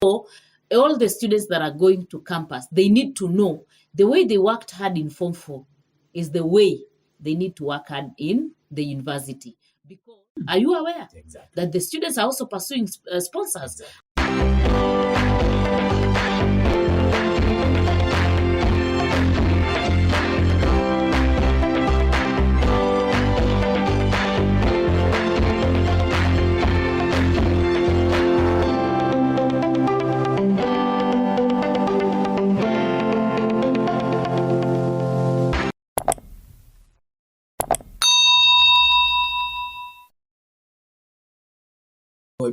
All the students that are going to campus, they need to know the way they worked hard in Form 4 is the way they need to work hard in the university. Because are you aware that the students are also pursuing sponsors?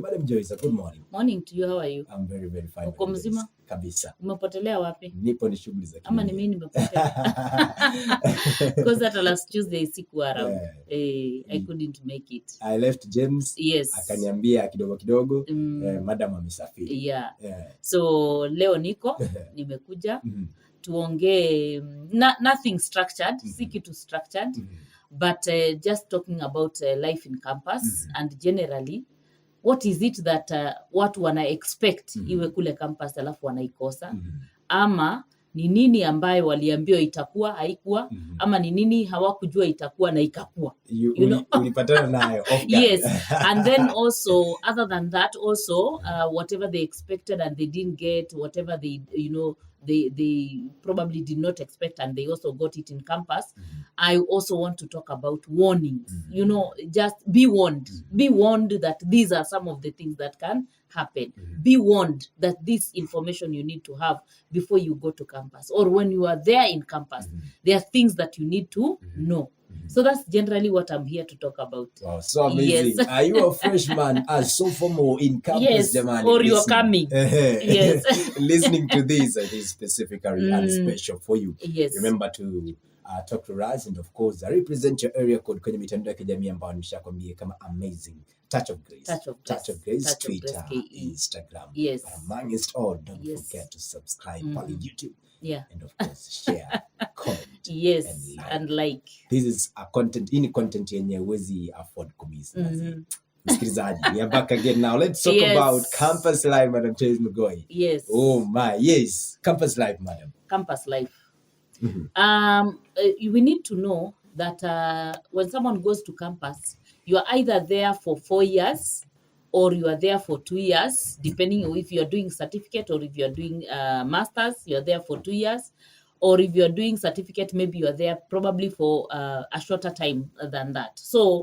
Madam Joyce, good morning. Morning to you. How are you? I'm very, very fine. Uko mzima? Kabisa. Umepotelea wapi? Nipo ni shughuli za ama ni mimi nimepotea? Because that last Tuesday siku around. I couldn't make it. I left James. Yes. Akaniambia kidogo madam amesafiri. Yeah. So leo niko nimekuja tuongee nothing structured, si kitu structured, but just talking about life in campus and generally what is it that watu wana expect iwe kule campus alafu wanaikosa, ama ni nini ambayo waliambiwa itakuwa haikuwa, ama ni nini hawakujua itakuwa na ikakuwa. You know? Ulipatana nayo. Yes. And then also, other than that, also whatever they expected and they didn't get, whatever they, they probably did not expect and they also got it in campus. I also want to talk about warnings. Just be warned. Be warned that these are some of the things that can happen. Be warned that this information you need to have before you go to campus, or when you are there in campus. There are things that you need to know. So that's generally what I'm here to talk about. Wow, so amazing. Yes. Are you a freshman as sophomore in campus? Yes, or you're coming. Yes. Listening to this, it is specifically and special for you. Yes. Remember to talk to us, and of course represent your area code kwenye mitandao ya kijamii ambayo nimeshakwambia kama amazing Touch of Grace. Touch of Grace, Twitter, Instagram. Yes. But amongst all, don't forget to subscribe on YouTube. Yeah. And of course, share, comment. Yes, and like. This is a content, any content yenye huwezi afford kumiss. Msikilizaji, we are back again now. Let's talk about campus life, Madam Joyce Mghoi. Yes. Oh my, yes. Campus life, Madam. Campus life. We need to know that when someone goes to campus, you are either there for 4 years or you are there for 2 years, depending if you are doing certificate or if you are doing masters, you are there for 2 years. Or if you are doing certificate, maybe you are there probably for a shorter time than that. So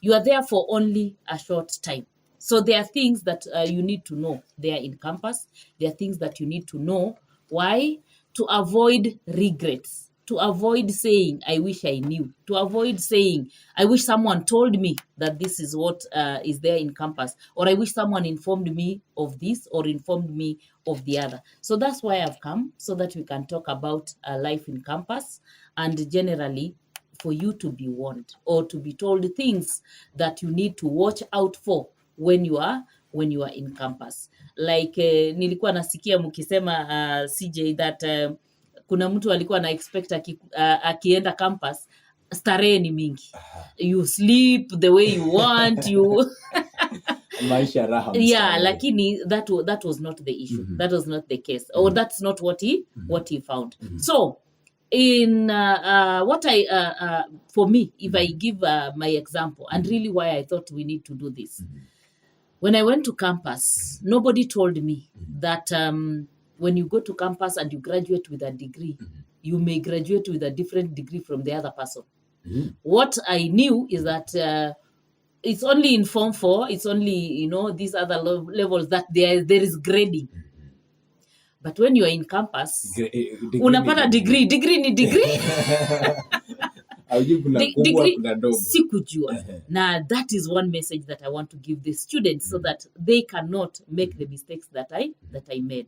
you are there for only a short time. So there are things that you need to know there in campus. There are things that you need to know. Why? To avoid regrets. To avoid saying, I wish I knew. To avoid saying, I wish someone told me that this is what is there in campus. Or I wish someone informed me of this or informed me of the other. So that's why I've come, so that we can talk about life in campus and generally for you to be warned or to be told things that you need to watch out for when you are in campus. Like nilikuwa nasikia mkisema CJ that kuna mtu alikuwa na expect akienda campus starehe ni mingi. You sleep the way you want, you maisha raha. Yeah, lakini that was not the issue. That was not the case. Or that's not what he found. So in what I for me, if I give my example and really why I thought we need to do this. When I went to campus, nobody told me that when you go to campus and you graduate with a degree, you may graduate with a different degree from the other person. What I knew is that it's only in Form 4, it's only, these other levels that there is grading. But when you are in campus, unapata degree ni degree. Degree sikujua. Now that is one message that I want to give the students so that they cannot make the mistakes that I made.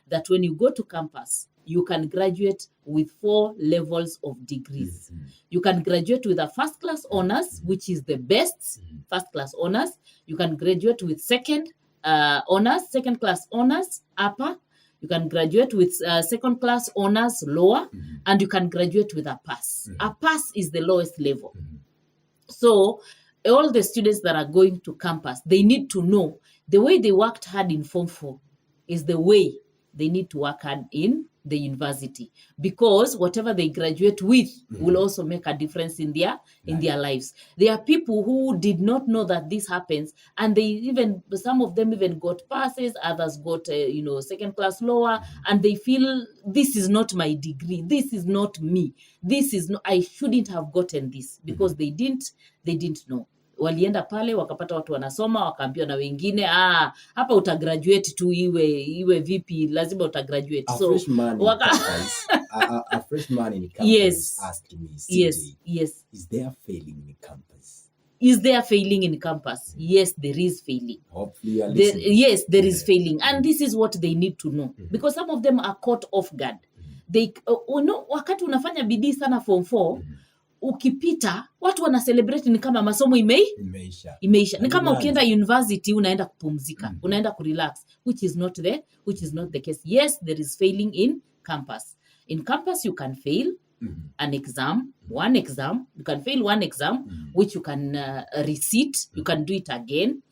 That when you go to campus, you can graduate with 4 levels of degrees. You can graduate with a first class honors, which is the best first class honors. You can graduate with second class honors, upper. You can graduate with second class honors, lower. And you can graduate with a pass. A pass is the lowest level. So all the students that are going to campus, they need to know the way they worked hard in Form 4 is the way they need to work hard in the university, because whatever they graduate with will also make a difference in their lives. There are people who did not know that this happens, and some of them even got passes, others got second class lower, and they feel this is not my degree, this is not me, I shouldn't have gotten this, because they didn't know. Walienda pale wakapata watu wanasoma, wakaambiwa na wengine hapa utagraduate tu, iwe vipi, lazima utagraduate. A freshman in campus asked me, yes, is there failing in campus? Is there failing in campus? Yes, there is failing. Hopefully you are listening. Yes, there is failing, and this is what they need to know, because some of them are caught off guard. They wakati unafanya bidii sana form 4, ukipita watu wana celebrate ni kama masomo imeisha. Ni kama ukienda university unaenda kupumzika, unaenda kurelax, which is not the case. Yes, there is failing in campus. In campus you can fail an exam, one exam. You can fail one exam, which you can resit, you can do it again,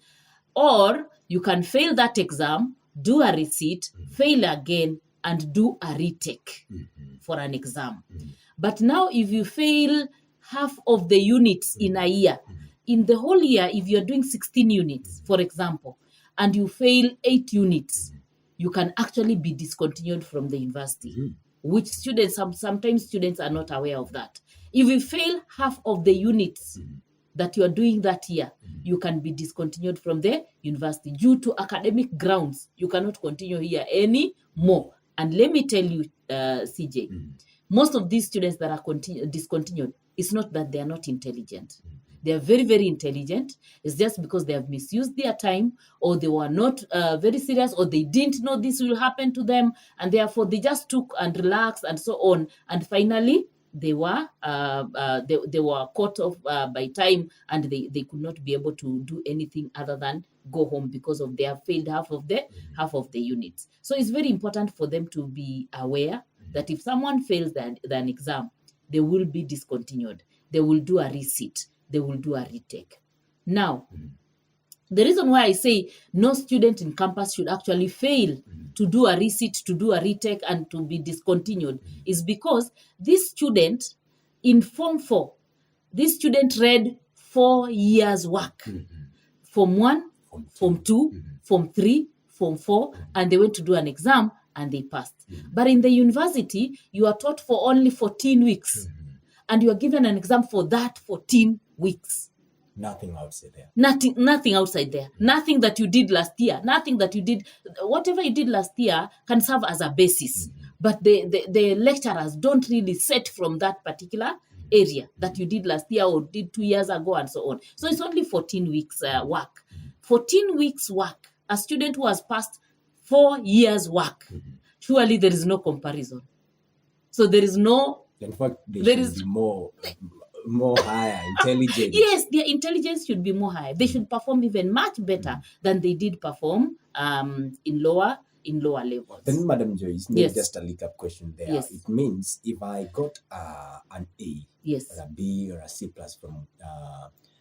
or you can fail that exam, do a resit, fail again, and do a retake for an exam. But now if you fail half of the units in a year, in the whole year, if you're doing 16 units, for example, and you fail 8 units, you can actually be discontinued from the university, which sometimes students are not aware of that. If you fail half of the units that you are doing that year, you can be discontinued from the university due to academic grounds. You cannot continue here anymore. And let me tell you, CJ, most of these students that are discontinued, it's not that they are not intelligent. They are very, very intelligent. It's just because they have misused their time, or they were not very serious, or they didn't know this will happen to them, and therefore they just took and relaxed and so on. And finally, they were caught off by time, and they could not be able to do anything other than go home, because of they have failed half of the units. So it's very important for them to be aware that if someone fails an exam, they will be discontinued. They will do a resit. They will do a retake. Now, the reason why I say no student in campus should actually fail to do a resit, to do a retake, and to be discontinued is because this student in Form 4, this student read 4 years' work. Form 1, Form 2, Form 3, Form 4, and they went to do an exam and they passed. But in the university, you are taught for only 14 weeks. And you are given an exam for that 14 weeks. Nothing outside there. Nothing outside there. Nothing that you did last year. Whatever you did last year can serve as a basis. But the lecturers don't really set from that particular area that you did last year or did 2 years ago and so on. So it's only 14 weeks work. 14 weeks work. A student who has passed 4 years work. Surely there is no comparison. So there is no... In fact, there should be more higher, intelligent. Yes, their intelligence should be more high. They should perform even much better than they did perform in lower levels. Then, Madam Joyce, maybe just a link-up question there. Yes. It means if I got an A, yes, or a B, or a C+ from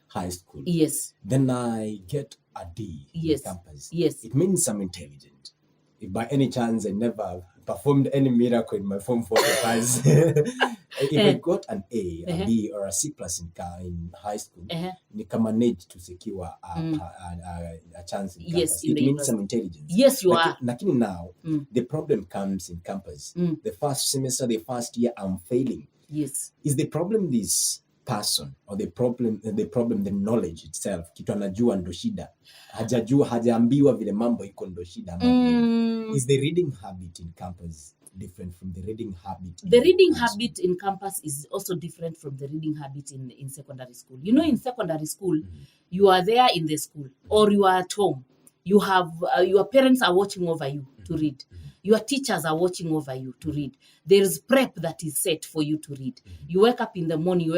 high school, yes, then I get a D yes. in campus. Yes. It means I'm intelligent. If by any chance I never performed any miracle in my Form 4 papers, if I got an A, a B, or a C+ in high school, I can manage to secure a chance in campus. It means some intelligence. Yes, you are. Lakini now, the problem comes in campus. The first semester, the first year, I'm failing. Yes. Is the problem this person, or the problem the knowledge itself? Kitu anajua ndo shida. Hajaambiwa vile mambo iko ndo shida. Is the reading habit in campus different from the reading habit? The reading habit in campus is also different from the reading habit in secondary school. You know, in secondary school, you are there in the school, or you are at home. You have your parents are watching over you to read. Your teachers are watching over you to read. There is prep that is set for you to read. You wake up in the morning,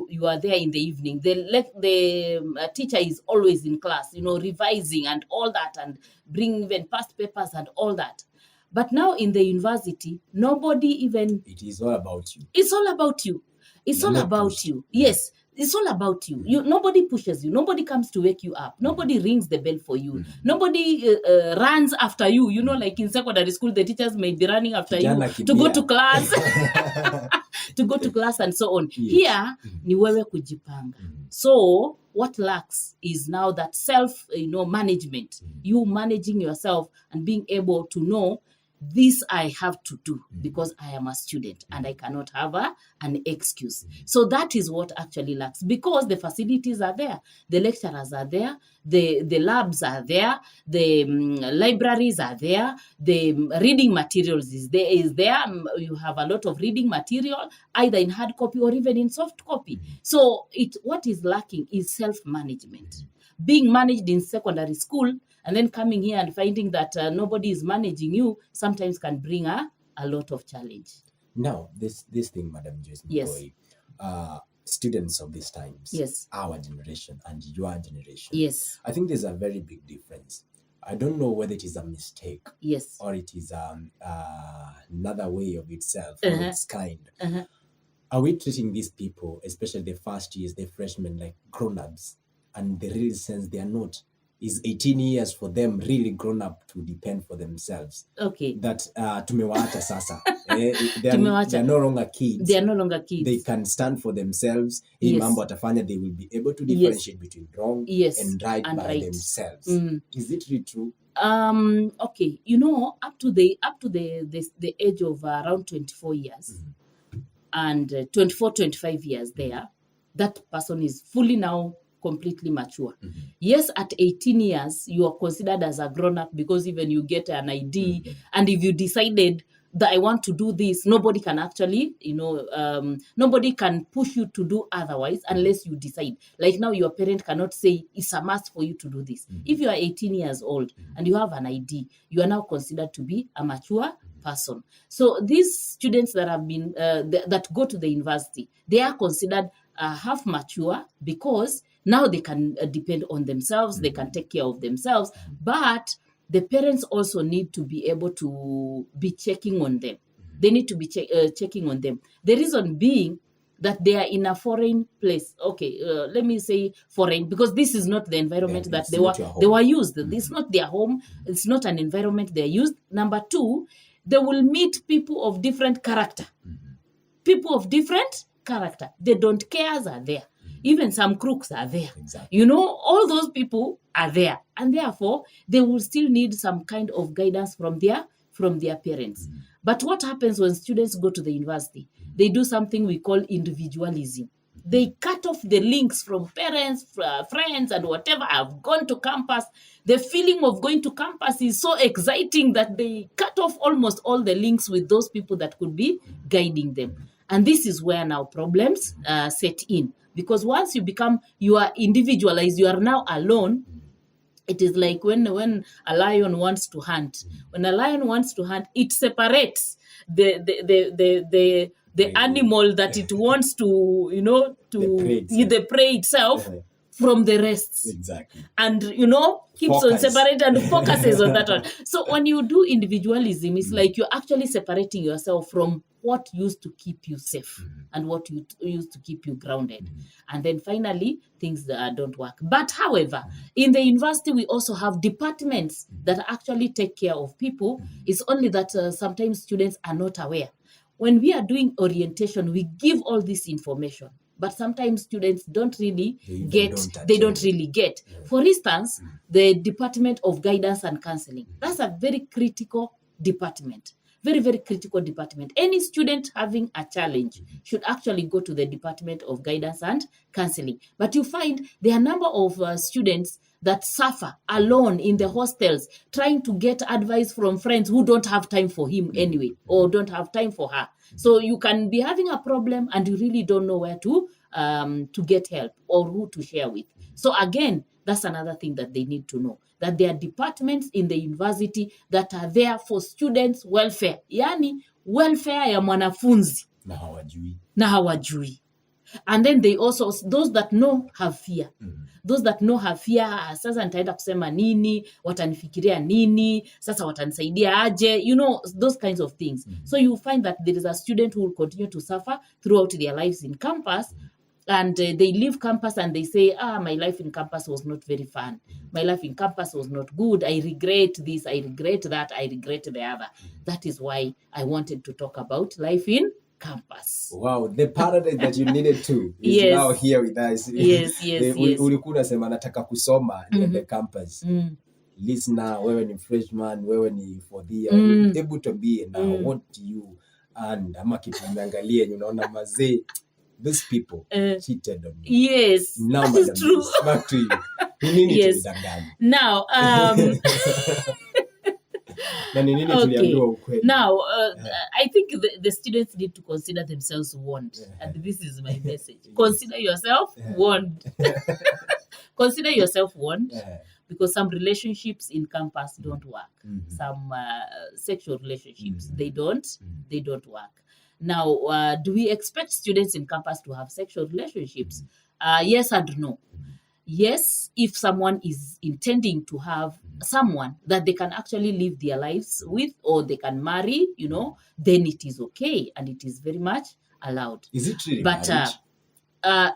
you are there in the evening. The teacher is always in class, revising and all that, and bring even past papers and all that. But now in the university, nobody even... It is all about you. It's all about you. It's all about you. Yes. It's all about you. Nobody pushes you. Nobody comes to wake you up. Nobody rings the bell for you. Nobody runs after you. You know, like in secondary school, the teachers may be running after you to go to class, to go to class and so on. Yes. Here, ni wewe kujipanga. So what lacks is now that self, management. You managing yourself and being able to know this I have to do because I am a student and I cannot have an excuse. So that is what actually lacks, because the facilities are there, the lecturers are there, the labs are there, the libraries are there, the reading materials is there. You have a lot of reading material, either in hard copy or even in soft copy. So what is lacking is self-management. Being managed in secondary school and then coming here and finding that nobody is managing you sometimes can bring a lot of challenge. Now, this thing, Madam Joyce Mghoi, Yes. Students of these times, Yes. our generation and your generation, Yes. I think there's a very big difference. I don't know whether it is a mistake Yes. or it is another way of itself or its kind. Are we treating these people, especially the first years, the freshmen, like grown-ups, and the real sense they are not? Is 18 years for them really grown up to depend for themselves? Okay. That tumewaacha sasa. They are no longer kids. They are no longer kids. They can stand for themselves. Yes. Mambo atafanya, they will be able to differentiate between wrong Yes. and right And by right. themselves. Is it really true? Okay. Up to the age of around 24 years and 24, 25 years there, that person is fully now completely mature. Yes, at 18 years, you are considered as a grown-up because even you get an ID, and if you decided that I want to do this, nobody can actually, nobody can push you to do otherwise unless you decide. Like now, your parent cannot say, it's a must for you to do this. If you are 18 years old and you have an ID, you are now considered to be a mature person. So these students that have been, that go to the university, they are considered half mature because now they can depend on themselves, they can take care of themselves, but the parents also need to be able to be checking on them. They need to be checking on them. The reason being that they are in a foreign place. Okay, let me say foreign, because this is not the environment that they were used. This is not their home. It's not an environment they're used. Number two, they will meet people of different character. People of different character. They don't cares are there. Even some crooks are there. Exactly. All those people are there. And therefore, they will still need some kind of guidance from their parents. But what happens when students go to the university? They do something we call individualism. They cut off the links from parents, friends, and whatever have gone to campus. The feeling of going to campus is so exciting that they cut off almost all the links with those people that could be guiding them. And this is where now problems set in. Because once you are individualized, you are now alone. It is like when a lion wants to hunt. When a lion wants to hunt, it separates the animal that it wants to, the prey itself from the rest. Exactly. And, keeps on separating and focuses on that one. So when you do individualism, it's like you're actually separating yourself from what used to keep you safe and what used to keep you grounded. And then finally, things don't work. But however, in the university, we also have departments that actually take care of people. It's only that sometimes students are not aware. When we are doing orientation, we give all this information. But sometimes students don't really get. For instance, the Department of Guidance and Counseling. That's a very critical department. Very, very critical department. Any student having a challenge should actually go to the Department of Guidance and Counseling. But you find there are a number of students that suffer alone in the hostels, trying to get advice from friends who don't have time for him anyway, or don't have time for her. So you can be having a problem and you really don't know where to get help or who to share with. So again, that's another thing that they need to know, that there are departments in the university that are there for students' welfare. Yani, welfare ya mwanafunzi. Na hawajui. And then they also, those that know have fear. Those that know have fear, sasa nitaenda kusema nini, watanifikiria nini, sasa watanisaidia aje, those kinds of things. So you find that there is a student who will continue to suffer throughout their lives in campus and they leave campus and they say, my life in campus was not very fun. My life in campus was not good. I regret this, I regret that, I regret the other. That is why I wanted to talk about life in campus. Wow, the paradise that you needed to is Yes. now here with us. Yes. Ulikuwa unasema nataka kusoma the campus. Listener, wewe ni freshman, wewe ni fourth year. Hebu tuambie now what do you and ama kitu umeangalia unaona mazee these people cheated on me. Yes, now, that madam, is true. Back to you. Yes. Now, okay. Now, I think the students need to consider themselves warned. And this is my message. Consider yourself warned. Consider yourself warned. Because some relationships in campus don't work. Some sexual relationships, they don't work. Now, do we expect students in campus to have sexual relationships? Yes and no. Yes, if someone is intending to have someone that they can actually live their lives with, or they can marry, then it is okay and it is very much allowed. Is it really? But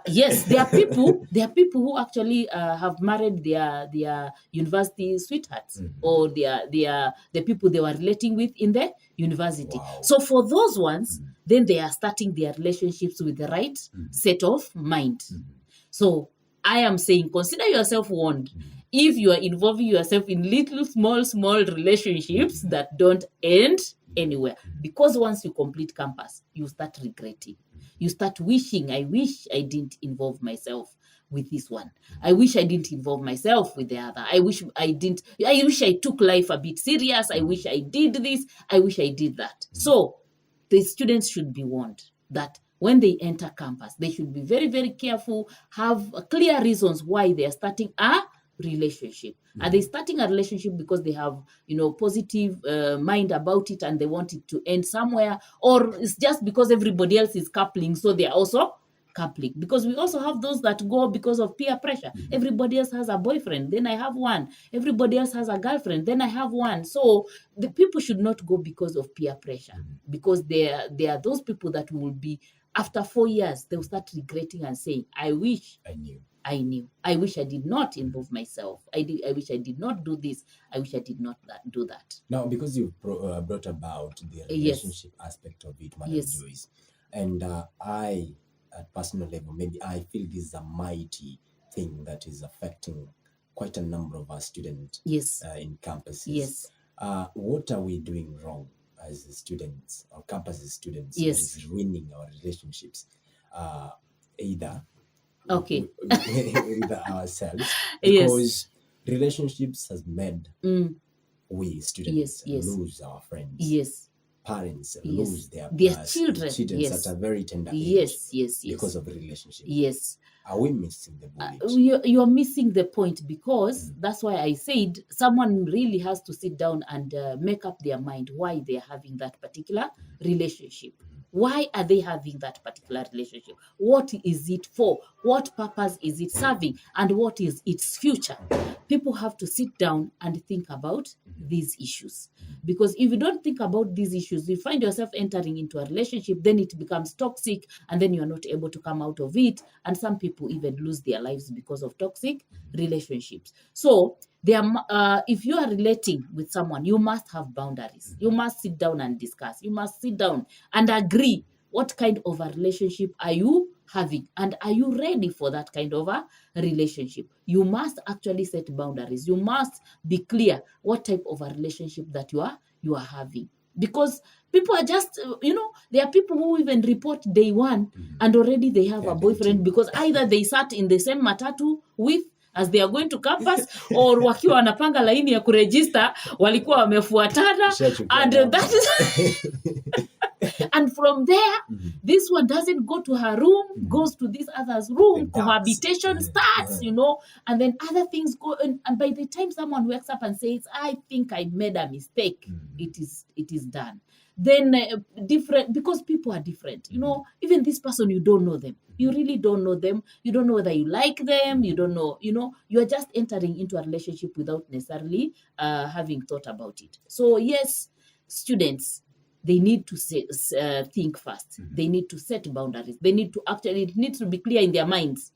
yes, there are people who actually have married their university sweethearts, or the people they were relating with in the university. Wow. So for those ones, then they are starting their relationships with the right set of mind. So I am saying, consider yourself warned. If you are involving yourself in little small relationships that don't end anywhere, because once you complete campus, you start regretting. You start wishing, I wish I didn't involve myself with this one. I wish I didn't involve myself with the other. I wish I took life a bit serious. I wish I did this. I wish I did that. So the students should be warned that when they enter campus, they should be very, very careful, have clear reasons why they are starting a relationship. Are they starting a relationship because they have, positive mind about it and they want it to end somewhere? Or it's just because everybody else is coupling, so they are also coupling? Because we also have those that go because of peer pressure. Everybody else has a boyfriend, then I have one. Everybody else has a girlfriend, then I have one. So the people should not go because of peer pressure, because there are those people that will be, after 4 years, they'll start regretting and saying, I wish I knew. I wish I did not involve myself. I wish I did not do this. I wish I did not do that. Now, because you brought about the relationship aspect of it, Madam Joyce, and I, at personal level, maybe I feel this is a mighty thing that is affecting quite a number of our students in campuses. Yes. What are we doing wrong as students, or campus students, that is ruining our relationships? Either ourselves, because relationships has made we students lose our friends. Parents lose their children at a very tender age because of the relationship. Are we missing the bullet? You're missing the point, because that's why I said someone really has to sit down and make up their mind why they're having that particular relationship. Why are they having that particular relationship? What is it for? What purpose is it serving? And what is its future? People have to sit down and think about these issues. Because if you don't think about these issues, you find yourself entering into a relationship, then it becomes toxic, and then you're not able to come out of it. And some people even lose their lives because of toxic relationships. So if you are relating with someone, you must have boundaries. You must sit down and discuss. You must sit down and agree, what kind of a relationship are you having, and are you ready for that kind of a relationship? You must actually set boundaries. You must be clear what type of a relationship that you are having. Because people are just, there are people who even report day one and already they have a boyfriend, because either they sat in the same matatu with as they are going to campus, or wakiwa wanapanga laini ya kuregister walikuwa wamefuatana, and that is and from there this one doesn't go to her room, goes to this other's room, cohabitation starts, and then other things go, and by the time someone wakes up and says, I think I made a mistake, it is done. Then different, because people are different. Even this person, you don't know them. You really don't know them. You don't know whether you like them. You don't know, you're just entering into a relationship without necessarily having thought about it. So yes, students, they need to think first. They need to set boundaries. They need to actually, it needs to be clear in their minds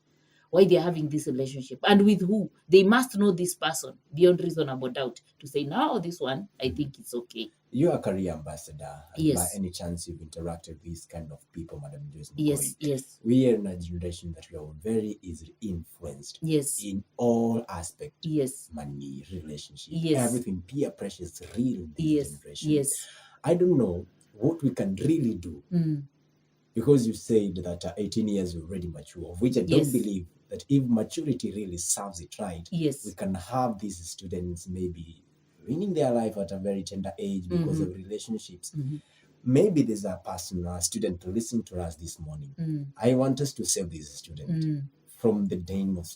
why they're having this relationship and with who. They must know this person beyond reasonable doubt to say, now this one, I think it's okay. You're a career ambassador. Yes. By any chance you've interacted with these kind of people, Madam Joyce Mghoi? Yes, yes. We are in a generation that we are very easily influenced. Yes. In all aspects. Yes. Money, relationship, yes. everything. Peer pressure is real in this yes. generation. Yes. I don't know what we can really do. Because you said that 18 years you're already mature, of which I don't believe that if maturity really serves it right, we can have these students maybe winning their life at a very tender age because of relationships. Maybe there's a person, a student to listen to us this morning. I want us to save this student from the danger of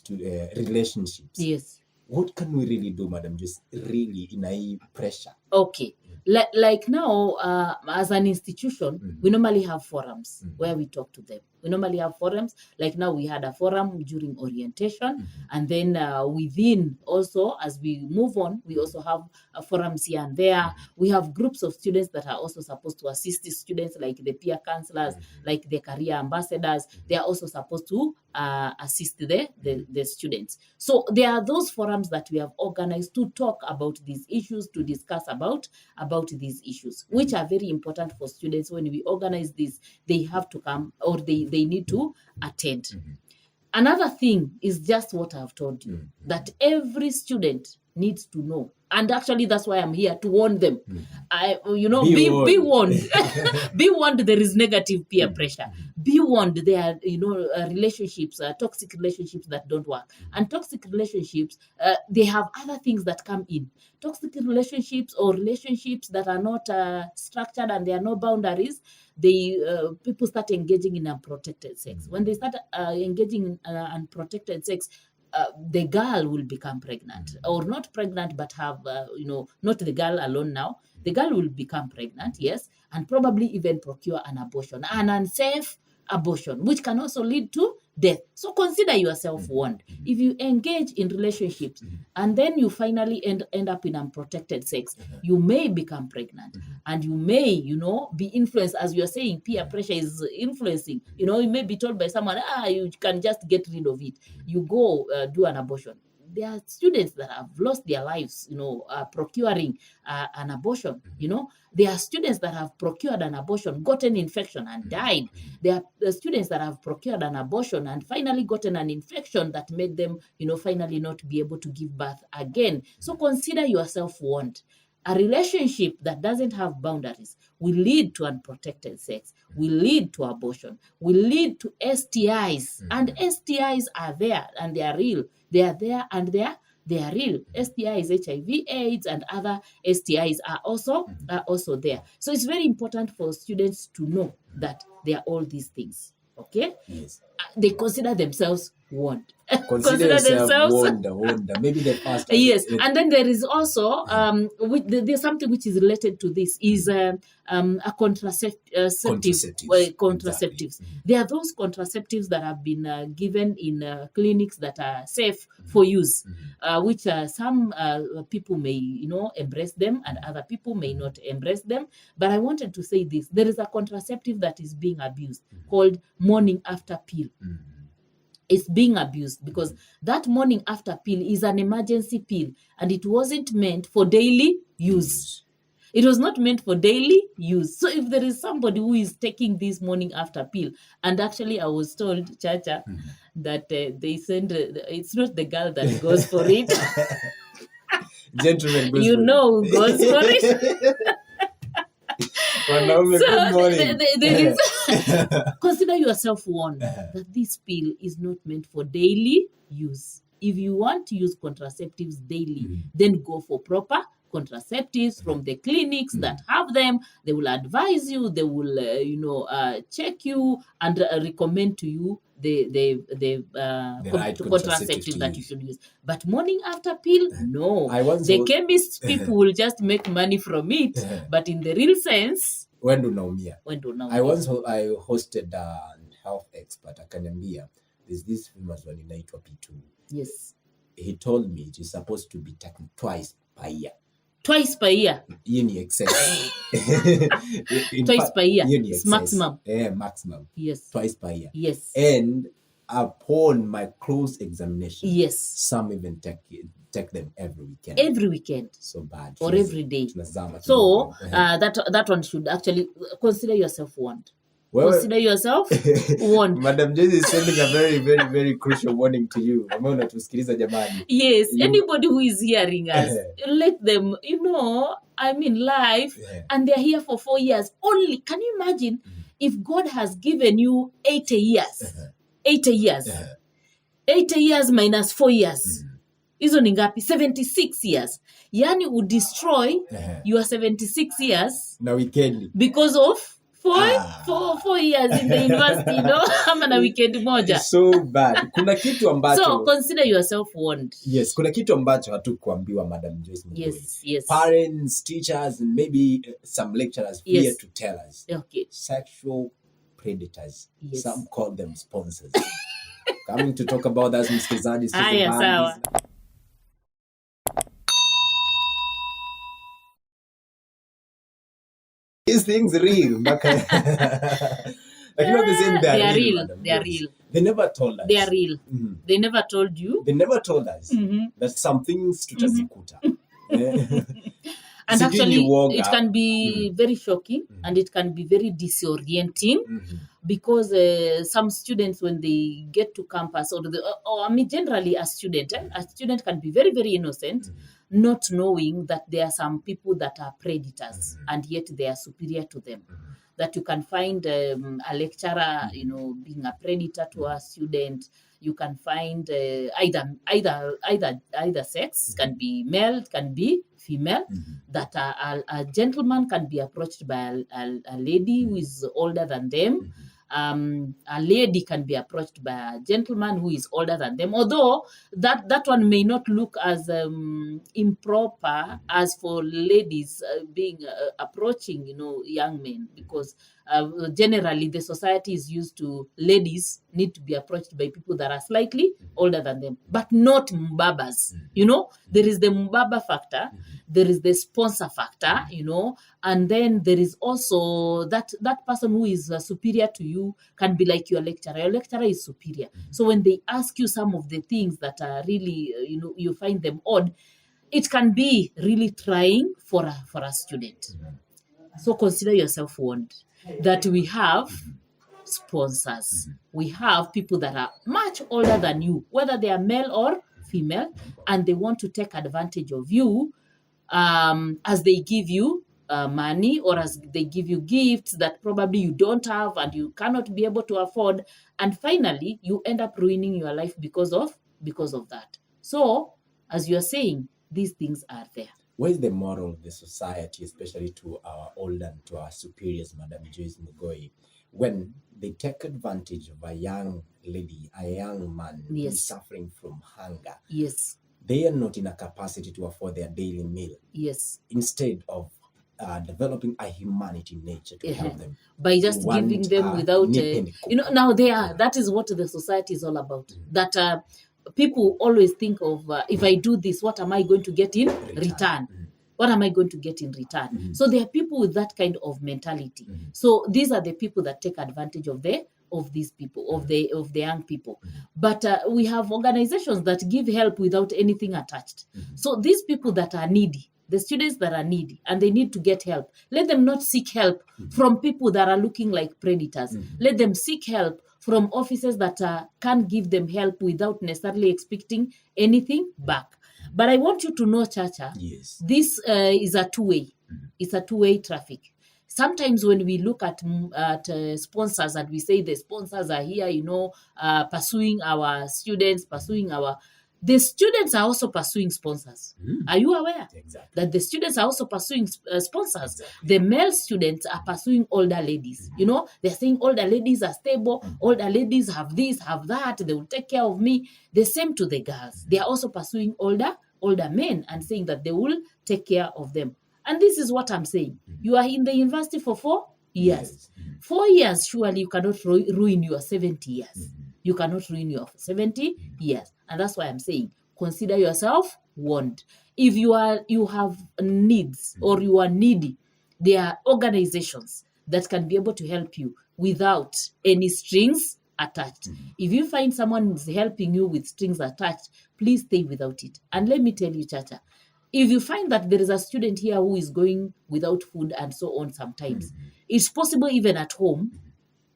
relationships. Yes. What can we really do, Madam? Just really in a pressure. Okay. Like now, as an institution, we normally have forums where we talk to them. We normally have forums. Like now, we had a forum during orientation. And then within also, as we move on, we also have forums here and there. We have groups of students that are also supposed to assist the students, like the peer counselors, like the career ambassadors. They are also supposed to assist the students. So there are those forums that we have organized to talk about these issues, to discuss about these issues, which are very important for students. When we organize this, they have to come, or they need to attend. Another thing is just what I've told you, that every student needs to know. And actually, that's why I'm here, to warn them. Be warned. Be warned there is negative peer pressure. Be warned there are, relationships, toxic relationships that don't work. And toxic relationships, they have other things that come in. Toxic relationships or relationships that are not structured and there are no boundaries, people start engaging in unprotected sex. When they start engaging in unprotected sex, the girl will become pregnant, or not pregnant, but have, not the girl alone now. The girl will become pregnant, yes, and probably even procure an abortion, an unsafe abortion, which can also lead to death. So consider yourself warned. If you engage in relationships and then you finally end up in unprotected sex, you may become pregnant and you may, be influenced, as you're saying, peer pressure is influencing. You may be told by someone, you can just get rid of it. You go do an abortion. There are students that have lost their lives, procuring an abortion. There are students that have procured an abortion, gotten infection and died. There are students that have procured an abortion and finally gotten an infection that made them, finally not be able to give birth again. So consider yourself warned. A relationship that doesn't have boundaries will lead to unprotected sex, will lead to abortion, will lead to STIs. And STIs are there and they are real. They are there and they are real. STIs, HIV, AIDS, and other STIs are also there. So it's very important for students to know that they are all these things. Okay? Yes. They consider themselves warned. Consider themselves warned. Maybe the first. Yes, and then there is also there's something which is related to this is a contraceptives. Exactly. There are those contraceptives that have been given in clinics that are safe for use, which some people may embrace them and other people may not embrace them. But I wanted to say this: there is a contraceptive that is being abused called morning after pill. Is being abused because that morning after pill is an emergency pill and it wasn't meant for daily use. It was not meant for daily use. So if there is somebody who is taking this morning after pill, and actually I was told, Chacha, that they send, it's not the girl that goes for it. Gentlemen goes who goes for it. Consider yourself warned that this pill is not meant for daily use. If you want to use contraceptives daily, then go for proper contraceptives from the clinics that have them. They will advise you. They will, check you and recommend to you the right contraceptive that you should use. But morning after pill, no. The chemist people will just make money from it. But in the real sense, I hosted a health expert akaniambia there's this famous one inaitwa P2. Yes. He told me it is supposed to be taken twice per year. Twice per year. Hiyo ni excess. Twice per year. Hiyo ni It's excess. maximum. Maximum. Yes. Twice per year. Yes. And upon my close examination, yes, some even take them every weekend. Every weekend. So bad. Or every day. Tunazama. So that one should actually consider yourself warned. Consider yourself warned. Madam Joyce is sending a very, very, very crucial warning to you. Ambao unatusikiliza jamani. Yes, anybody who is hearing us, let them, life, and they're here for 4 years only. Can you imagine if God has given you 80 years? 80 years. 80 years minus 4 years. Hizo ni ngapi? 76 years. Yani would destroy your 76 years na weekend because of 4 years in the university, ama na weekend moja. So bad. Kuna kitu ambacho so consider yourself warned. Yes, kuna kitu ambacho hatukuambiwa Madam Joyce Mghoi. Yes. Parents, teachers, and maybe some lecturers fear to tell us. Okay. Sexual predators. Yes. Some call them sponsors. Coming to talk about that, msikilizaji. Sawa. These things real. Like the same, they are real. They are real. They never told us. They are real. They never told you. They never told us that some things tutazikuta. And actually, it can be very shocking and it can be very disorienting because some students, when they get to campus, generally a student can be very, very innocent, not knowing that there are some people that are predators and yet they are superior to them. That you can find a lecturer, being a predator to a student. You can find either sex, can be male, can be female, that a gentleman can be approached by a lady who is older than them. A lady can be approached by a gentleman who is older than them, although that one may not look as improper as for ladies being approaching young men, because generally the society is used to ladies need to be approached by people that are slightly older than them, but not mbabas. There is the mbaba factor, there is the sponsor factor, and then there is also that person who is superior to you can be like your lecturer. Your lecturer is superior. So when they ask you some of the things that are really, you find them odd, it can be really trying for a student. So consider yourself warned that we have sponsors. We have people that are much older than you, whether they are male or female, and they want to take advantage of you as they give you money, or as they give you gifts that probably you don't have and you cannot be able to afford, and finally you end up ruining your life because of that. So as you are saying, these things are there. What is the moral of the society, especially to our older and to our superiors, Madam Joyce Mghoi, when they take advantage of a young lady, a young man who is suffering from hunger? Yes. They are not in a capacity to afford their daily meal. Yes. Instead of developing a humanity nature to help them. By just giving them without... now they are. That is what the society is all about. That... people always think of, if I do this, what am I going to get in return? What am I going to get in return? So there are people with that kind of mentality. So these are the people that take advantage of these people, of the young people. But we have organizations that give help without anything attached. So these people that are needy, the students that are needy and they need to get help, let them not seek help from people that are looking like predators. Let them seek help from officers that can give them help without necessarily expecting anything back. But I want you to know, Chacha, this is a two-way. It's a two-way traffic. Sometimes when we look at sponsors and we say the sponsors are here, pursuing our students, the students are also pursuing sponsors. Are you aware that the students are also pursuing sponsors? The male students are pursuing older ladies. They're saying older ladies are stable, older ladies have this, have that, they will take care of me. The same to the girls. They are also pursuing older men and saying that they will take care of them. And this is what I'm saying. You are in the university for 4 years. 4 years, surely you cannot ruin your 70 years. You cannot ruin your 70 years. And that's why I'm saying, consider yourself warned. if you have needs or you are needy, there are organizations that can be able to help you without any strings attached. If you find someone who's helping you with strings attached, please stay without it. And let me tell you, Chacha, if you find that there is a student here who is going without food and so on sometimes, it's possible even at home,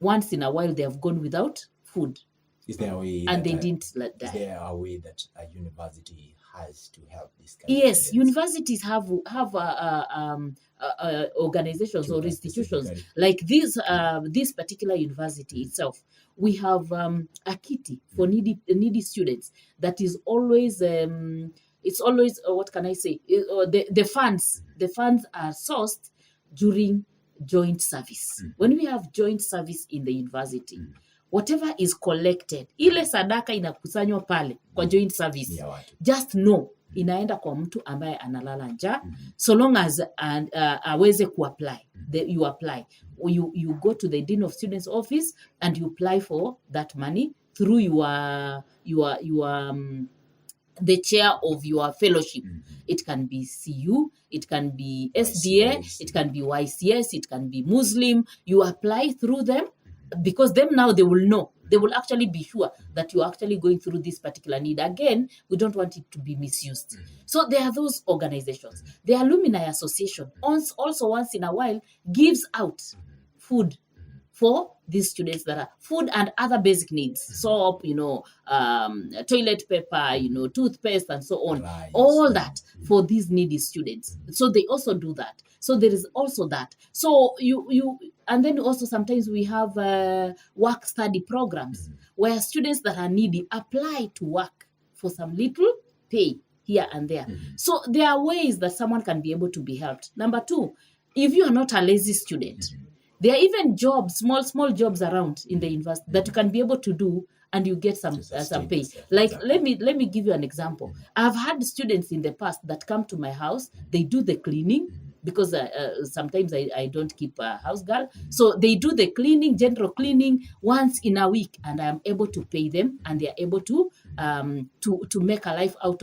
once in a while they have gone without food. Is there a way and they didn't die. Is there a way that a university has to help this kind Yes, of students? universities have organizations or institutions like this particular university itself. We have a kitty for needy students that is always it's always what can I say? The funds are sourced during joint service. When we have joint service in the university, whatever is collected, ile sadaka inakusanywa pale kwa joint service, just know inaenda kwa mtu ambaye analala njaa, so long as aweze kuapply. You apply. You go to the Dean of Students office and you apply for that money through the chair of your fellowship. It can be CU, it can be SDA, it can be YCS, it can be Muslim. You apply through them, because them now they will know. They will actually be sure that you're actually going through this particular need. Again, we don't want it to be misused. So there are those organizations. The Alumni Association also once in a while gives out food for these students that are food and other basic needs, soap, toilet paper, toothpaste and so on, all that for these needy students. So they also do that. So there is also that. So and then also sometimes we have work study programs where students that are needy apply to work for some little pay here and there. So there are ways that someone can be able to be helped. Number two, if you are not a lazy student, there are even jobs, small jobs around in the university that you can be able to do and you get some pay. Like, let me give you an example. I've had students in the past that come to my house, they do the cleaning, because sometimes I don't keep a house girl. So they do the cleaning, general cleaning once in a week, and I'm able to pay them, and they are able to make a life out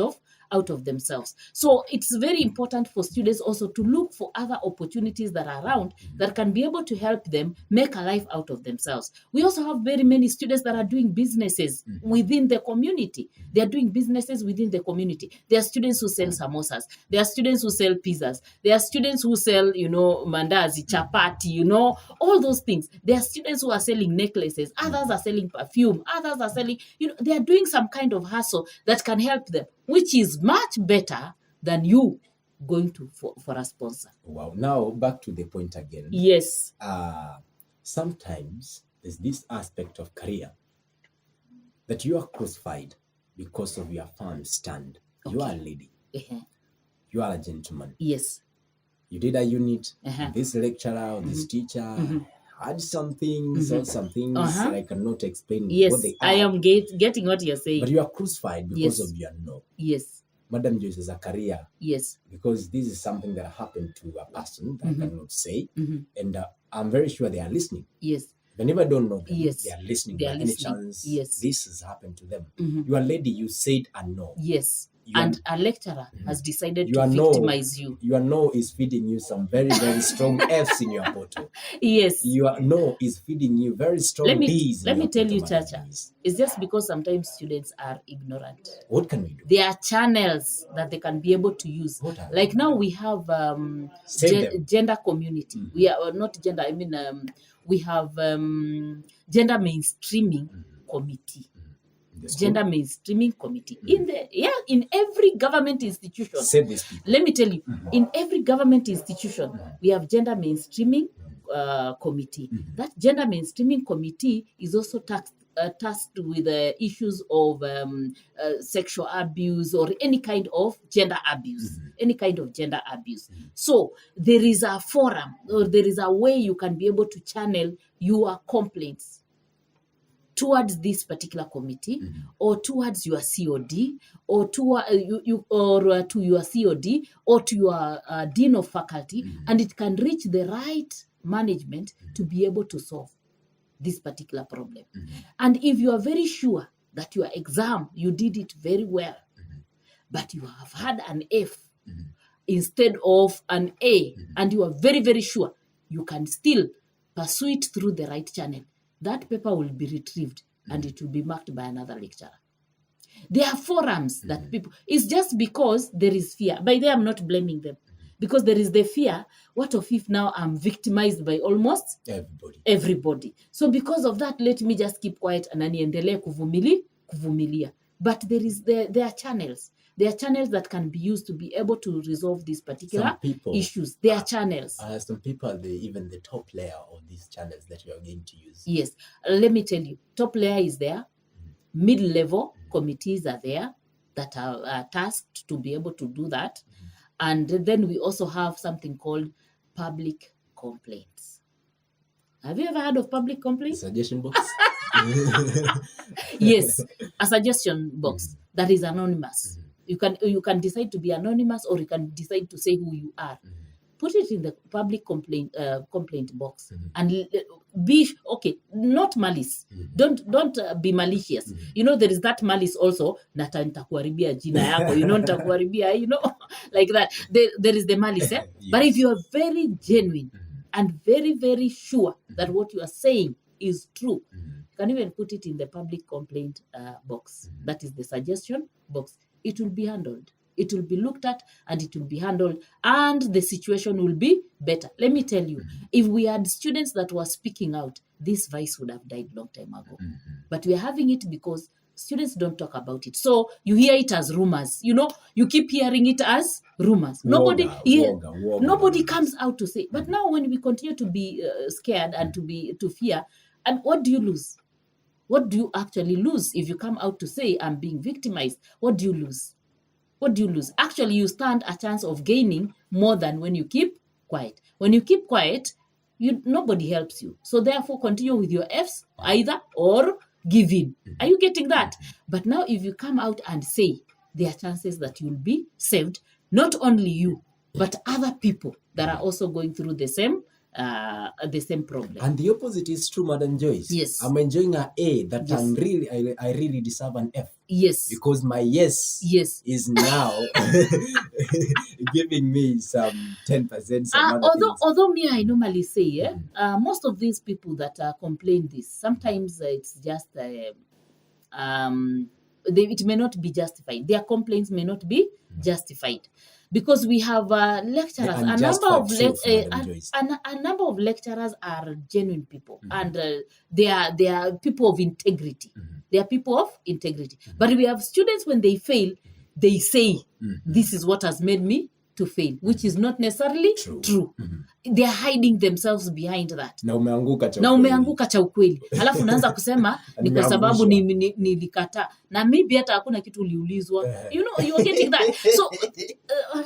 of themselves. So it's very important for students also to look for other opportunities that are around that can be able to help them make a life out of themselves. We also have very many students that are doing businesses within the community. They are doing businesses within the community. There are students who sell samosas. There are students who sell pizzas. There are students who sell, mandazi, chapati, all those things. There are students who are selling necklaces. Others are selling perfume. Others are selling, they are doing some kind of hustle that can help them, which is much better than you going for a sponsor. Wow. Now back to the point again. Yes. Sometimes there's this aspect of career that you are crucified because of your firm stand. Okay. You are a lady. You are a gentleman. Yes. You did a unit. This lecturer or this teacher had some things or some things that I cannot explain what they are. I am getting what you're saying. But you are crucified because of your no. Yes. Madam Joyce is a career. Yes. Because this is something that happened to a person that I cannot say. And I'm very sure they are listening. Yes. Whenever I don't know them, yes. they are listening. They are any chance yes. this has happened to them. You are a lady, you said a no. Yes. And a lecturer has decided to victimize you. Your no is feeding you some very, very strong F's in your bottle. Yes. Your no is feeding you very strong D's. Let me tell you, Chacha, it's just because sometimes students are ignorant. What can we do? There are channels that they can be able to use. Like now we have gender community. We are not gender, we have gender mainstreaming committee. Gender mainstreaming committee in every government institution. Save this people. Let me tell you, in every government institution we have gender mainstreaming committee. That gender mainstreaming committee is also tasked with issues of sexual abuse or any kind of gender abuse. So there is a forum, or there is a way you can be able to channel your complaints towards this particular committee, or towards your COD, or to your COD, or to your dean of faculty, and it can reach the right management to be able to solve this particular problem. And if you are very sure that your exam, you did it very well, but you have had an F instead of an A, and you are very, very sure you can still pursue it through the right channel, that paper will be retrieved and it will be marked by another lecturer. There are forums that people, it's just because there is fear. By there, I'm not blaming them. Because there is the fear, what if now I'm victimized by almost everybody? So because of that, let me just keep quiet and niendelee kuvumilia. But there are channels. There are channels that can be used to be able to resolve these particular issues. There are channels. Some people are even the top layer of these channels that you are going to use. Yes. Let me tell you, top layer is there. Mid-level committees are there that are tasked to be able to do that. And then we also have something called public complaints. Have you ever heard of public complaints? Suggestion box? Yes, a suggestion box that is anonymous. You can decide to be anonymous, or you can decide to say who you are. Put it in the public complaint box and be okay. Not malice. Don't be malicious. You know, there is that malice also. Nitakuharibia jina yako. You know, nitakuharibia. You know, like that. There is the malice. Yes. But if you are very genuine and very, very sure that what you are saying is true, you can even put it in the public complaint box. That is the suggestion box. It will be handled. It will be looked at and it will be handled, and the situation will be better. Let me tell you, if we had students that were speaking out, this vice would have died long time ago. But we are having it because students don't talk about it. So you hear it as rumors. You know, you keep hearing it as rumors. Nobody comes out to say. But now when we continue to be scared and to fear, and what do you lose? What do you actually lose if you come out to say, I'm being victimized? What do you lose? What do you lose? Actually, you stand a chance of gaining more than when you keep quiet. When you keep quiet, nobody helps you. So therefore, continue with your Fs either or give in. Are you getting that? But now if you come out and say, there are chances that you'll be saved, not only you, but other people that are also going through the same problem. And the opposite is true, Madam Joyce. Yes. I'm enjoying an A that I really deserve an F. Yes. Because my yes is now giving me some 10%. Although me, I normally say, most of these people that complain this, sometimes it's just, it may not be justified. Their complaints may not be justified. Because we have lecturers, a number of lecturers are genuine people, and they are people of integrity. They are people of integrity. But we have students, when they fail, they say, this is what has made me to fail, which is not necessarily true. They are hiding themselves behind that. Na umeanguka cha ukweli. Halafu naanza kusema ni kwa sababu nilikata. Na maybe hata hakuna kitu uliulizwa. You know, you're getting that. So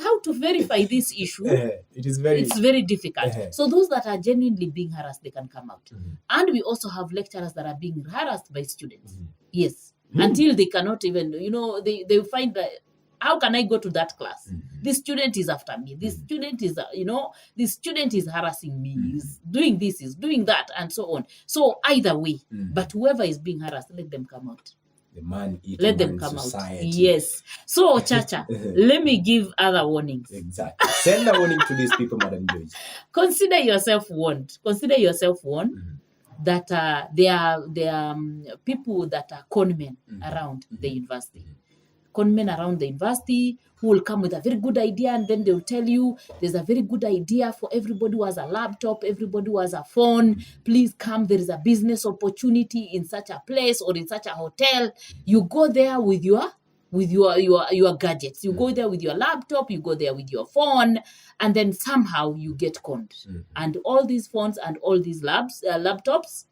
how to verify this issue? It's very difficult. So those that are genuinely being harassed, they can come out. And we also have lecturers that are being harassed by students. Yes. Until they cannot even, you know, they find that, how can I go to that class? This student is after me. This student is, this student is harassing me. He's doing this, he's doing that, and so on. So either way, but whoever is being harassed, let them come out. Let them come society. Out. Yes. So, Chacha, let me give other warnings. Exactly. Send a warning to these people, Madam Joyce. Consider yourself warned. That there are people that are conmen around the university. Conmen around the university who will come with a very good idea, and then they'll tell you there's a very good idea for everybody who has a laptop, everybody who has a phone. Please come, there is a business opportunity in such a place or in such a hotel. You go there with your gadgets. You go there with your laptop, you go there with your phone, and then somehow you get conned. And all these phones and all these laptops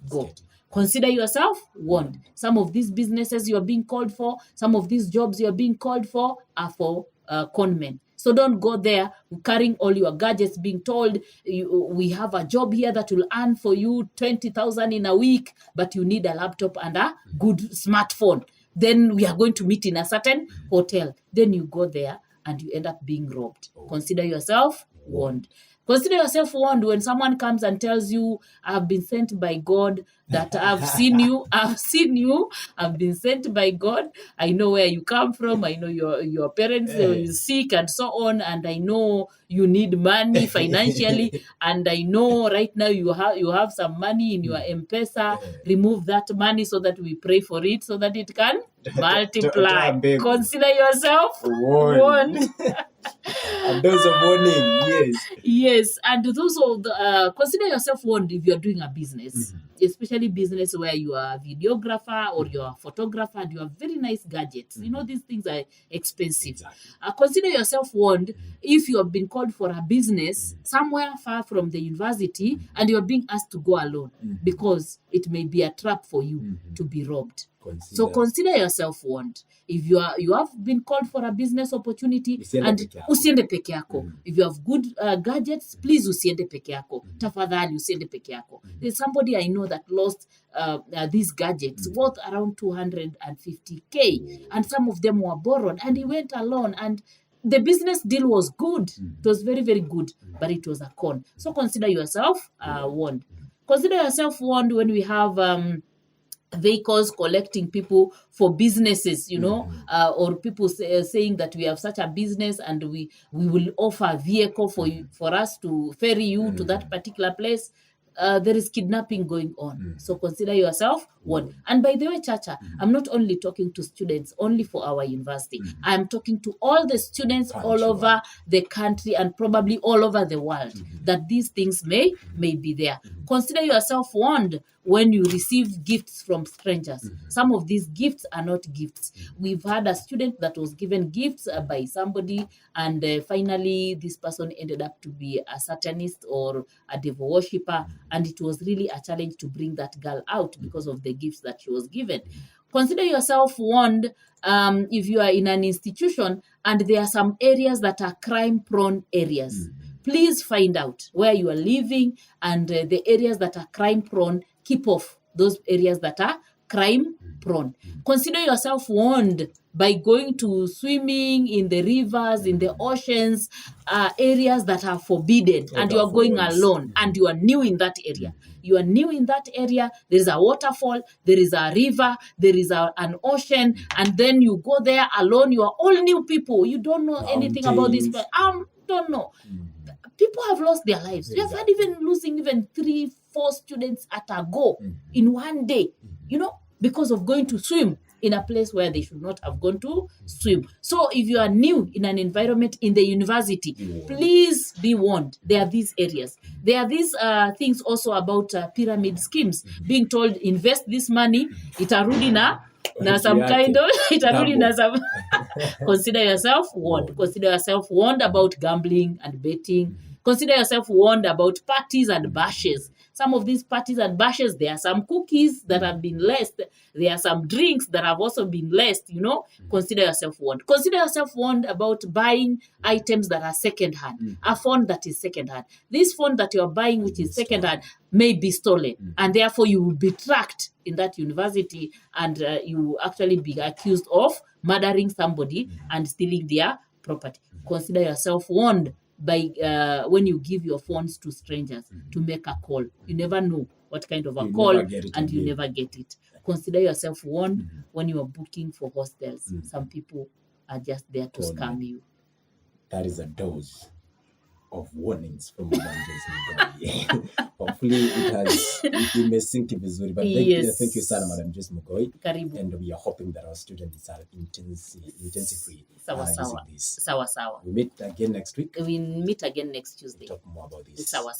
go. Consider yourself warned. Some of these businesses you are being called for, some of these jobs you are being called for are for conmen. So don't go there carrying all your gadgets, being told we have a job here that will earn for you 20,000 in a week, but you need a laptop and a good smartphone. Then we are going to meet in a certain hotel. Then you go there and you end up being robbed. Consider yourself warned. Consider yourself warned when someone comes and tells you, I've been sent by God, that I've seen you, I've been sent by God. I know where you come from. I know your parents are sick and so on. And I know you need money financially. And I know right now you have some money in your M-Pesa. Remove that money so that we pray for it so that it can multiply. Consider yourself warned. And those are warning, yes. Yes, and those of consider yourself warned if you're doing a business, especially business where you are a videographer or you're a photographer and you have very nice gadgets. You know, these things are expensive. Exactly. Consider yourself warned if you have been called for a business somewhere far from the university and you're being asked to go alone because it may be a trap for you to be robbed. So consider yourself warned. If you have been called for a business opportunity usiende peke yako. If you have good gadgets, please usiende peke yako. Tafadhali usiende peke yako. There's somebody I know that lost these gadgets worth around 250K, and some of them were borrowed, and he went alone, and the business deal was good. It was very, very good, but it was a con. So consider yourself warned. Consider yourself warned when we have vehicles collecting people for businesses, you know, or people saying that we have such a business and we will offer a vehicle for us to ferry you to that particular place. There is kidnapping going on. So consider yourself warned. And by the way, Chacha, I'm not only talking to students only for our university. I'm talking to all the students all over the country and probably all over the world that these things may be there. Consider yourself warned when you receive gifts from strangers. Some of these gifts are not gifts. We've had a student that was given gifts by somebody, and finally this person ended up to be a satanist or a devil worshipper, and it was really a challenge to bring that girl out because of the gifts that she was given. Consider yourself warned if you are in an institution and there are some areas that are crime-prone areas. Please find out where you are living and the areas that are crime-prone. Keep off those areas that are crime-prone. Consider yourself warned by going to swimming in the rivers, in the oceans, areas that are forbidden, and you are going alone, and you are new in that area. You are new in that area. There is a waterfall, there is a river, there is an ocean, and then you go there alone. You are all new people. You don't know anything about this. Don't know. People have lost their lives. We have had losing 3-4 students at a go in one day, you know, because of going to swim in a place where they should not have gone to swim. So if you are new in an environment in the university, please be warned. There are these areas. There are these things also about pyramid schemes. Being told, invest this money, itarudi na some kind of, itarudi na some. Consider yourself warned. Consider yourself warned about gambling and betting. Consider yourself warned about parties and bashes. Some of these parties and bashes, there are some cookies that have been laced. There are some drinks that have also been laced, you know. Consider yourself warned. Consider yourself warned about buying items that are second-hand. A phone that is second-hand. This phone that you are buying, which is second-hand, may be stolen. And therefore, you will be tracked in that university and you will actually be accused of murdering somebody and stealing their property. Consider yourself warned by when you give your phones to strangers to make a call. You never know what kind of a call, and you never get it. Consider yourself warned when you are booking for hostels. Some people are just there to scam you. That is a dose of warnings from Madam Joyce Mghoi. Hopefully it has imesink vizuri. But thank you sana, Madam Joyce Mghoi. Karibu. And we are hoping that our students are intensively Sawa. using this. Sawa. We meet again next week. We meet again next Tuesday. We'll talk more about this. Sawa.